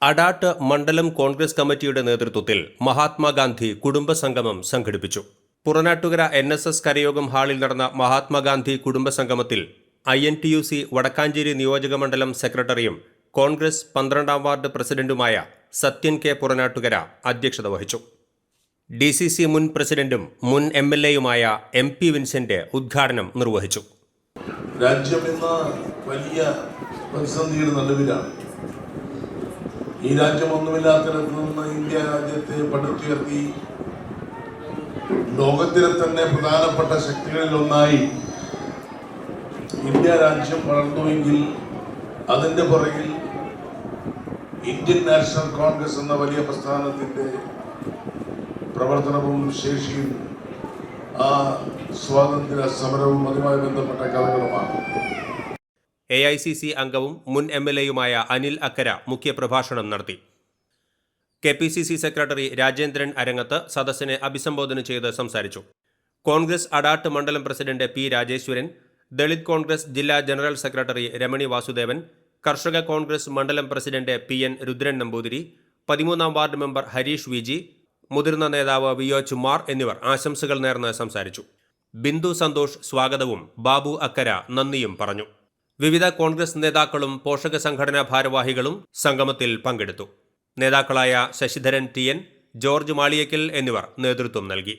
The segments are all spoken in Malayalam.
അടാട്ട് മണ്ഡലം കോൺഗ്രസ് കമ്മിറ്റിയുടെ നേതൃത്വത്തിൽ മഹാത്മാഗാന്ധി കുടുംബസംഗമം സംഘടിപ്പിച്ചു. പുറനാട്ടുകര NSS കരയോഗം ഹാളിൽ നടന്ന മഹാത്മാഗാന്ധി കുടുംബസംഗമത്തിൽ INTUC വടക്കാഞ്ചേരി നിയോജകമണ്ഡലം സെക്രട്ടറിയും കോൺഗ്രസ് 12ാം വാർഡ് പ്രസിഡന്റുമായ സത്യൻ കെ പുറനാട്ടുകര അധ്യക്ഷത വഹിച്ചു. DCC മുൻ പ്രസിഡന്റും മുൻ MLAയുമായ MP വിൻസെന്റ് ഉദ്ഘാടനം നിർവഹിച്ചു. രാജ്യം ഇന്ന് വലിയ പ്രതിസന്ധിയുടെ നടുവിലാണ്. ഈ രാജ്യം ഒന്നുമില്ലാത്തിടത്ത് നിന്ന് ഇന്ത്യ രാജ്യത്തെ പടുത്തുയർത്തി ലോകത്തിലെ തന്നെ പ്രധാനപ്പെട്ട ശക്തികളിലൊന്നായി ഇന്ത്യ രാജ്യം വളർന്നുവെങ്കിൽ അതിൻ്റെ പുറകിൽ ഇന്ത്യൻ നാഷണൽ കോൺഗ്രസ് എന്ന വലിയ പ്രസ്ഥാനത്തിൻ്റെ പ്രവർത്തനവും ശേഷിയും ആ സ്വാതന്ത്ര്യ സമരവും അതുമായി ബന്ധപ്പെട്ട കഥകളുമാണ്. AICC അംഗവും മുൻ MLAയുമായ അനിൽ അക്കര മുഖ്യപ്രഭാഷണം നടത്തി. KPCC സെക്രട്ടറി രാജേന്ദ്രൻ അരങ്ങത്ത് സദസ്സിനെ അഭിസംബോധന ചെയ്ത് സംസാരിച്ചു. കോൺഗ്രസ് അടാട്ട് മണ്ഡലം പ്രസിഡന്റ് P. രാജേശ്വരൻ, ദളിത് കോൺഗ്രസ് ജില്ലാ ജനറൽ സെക്രട്ടറി രമണി വാസുദേവൻ, കർഷക കോൺഗ്രസ് മണ്ഡലം president PN Rudran Namboothiri, 13ാം ward member Harish VG, മുതിർന്ന നേതാവ് VO ചുമാർ എന്നിവർ ആശംസകൾ നേർന്ന് സംസാരിച്ചു. ബിന്ദു സന്തോഷ് സ്വാഗതവും ബാബു അക്കര നന്ദിയും പറഞ്ഞു. വിവിധ കോൺഗ്രസ് നേതാക്കളും പോഷക സംഘടനാ ഭാരവാഹികളും സംഗമത്തിൽ പങ്കെടുത്തു. നേതാക്കളായ ശശിധരൻ TN, ജോർജ് മാളിയക്കൽ എന്നിവർ നേതൃത്വം നൽകി.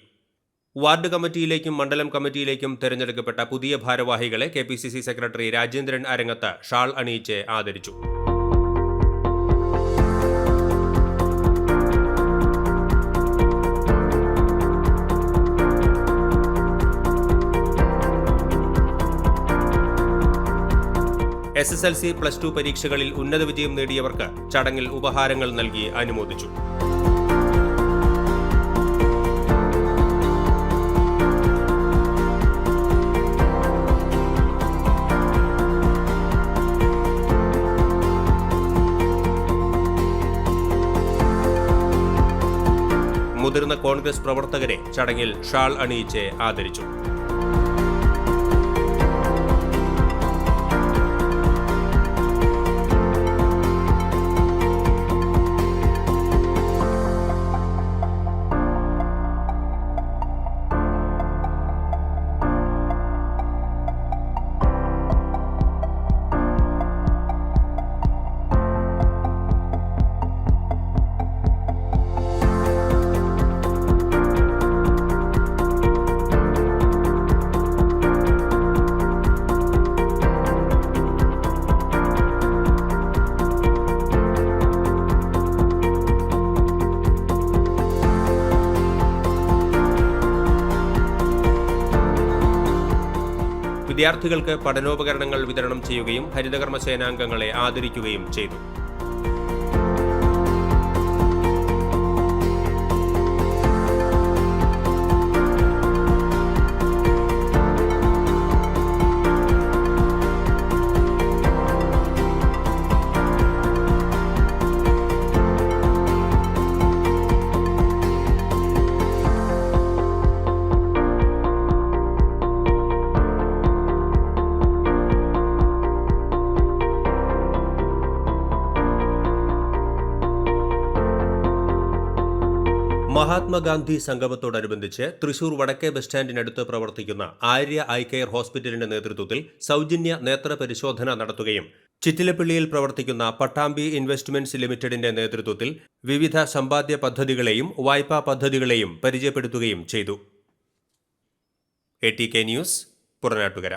വാർഡ് കമ്മിറ്റിയിലേക്കും മണ്ഡലം കമ്മിറ്റിയിലേക്കും തെരഞ്ഞെടുക്കപ്പെട്ട പുതിയ ഭാരവാഹികളെ KPCC സെക്രട്ടറി രാജേന്ദ്രൻ അരങ്ങത്ത് ഷാൾ അണിയിച്ച് ആദരിച്ചു. SSLC +2 പരീക്ഷകളിൽ ഉന്നത വിജയം നേടിയവർക്ക് ചടങ്ങിൽ ഉപഹാരങ്ങൾ നൽകി അനുമോദിച്ചു. മുതിർന്ന കോൺഗ്രസ് പ്രവർത്തകരെ ചടങ്ങിൽ ഷാൾ അണിയിച്ച് ആദരിച്ചു. വിദ്യാർത്ഥികൾക്ക് പഠനോപകരണങ്ങൾ വിതരണം ചെയ്യുകയും ഹരിതകർമ്മ സേനാംഗങ്ങളെ ആദരിക്കുകയും ചെയ്തു. മഹാത്മാഗാന്ധി സംഗമത്തോടനുബന്ധിച്ച് തൃശൂർ വടക്കേ ബസ് സ്റ്റാൻഡിനടുത്ത് പ്രവർത്തിക്കുന്ന ആര്യ ഐ കെയർ ഹോസ്പിറ്റലിന്റെ നേതൃത്വത്തിൽ സൗജന്യ നേത്ര പരിശോധന നടത്തുകയും ചിറ്റിലപ്പള്ളിയിൽ പ്രവർത്തിക്കുന്ന പട്ടാമ്പി ഇൻവെസ്റ്റ്മെന്റ്സ് ലിമിറ്റഡിന്റെ നേതൃത്വത്തിൽ വിവിധ സമ്പാദ്യ പദ്ധതികളെയും വായ്പാ പദ്ധതികളെയും പരിചയപ്പെടുത്തുകയും ചെയ്തു. ATK news, Puranattukara.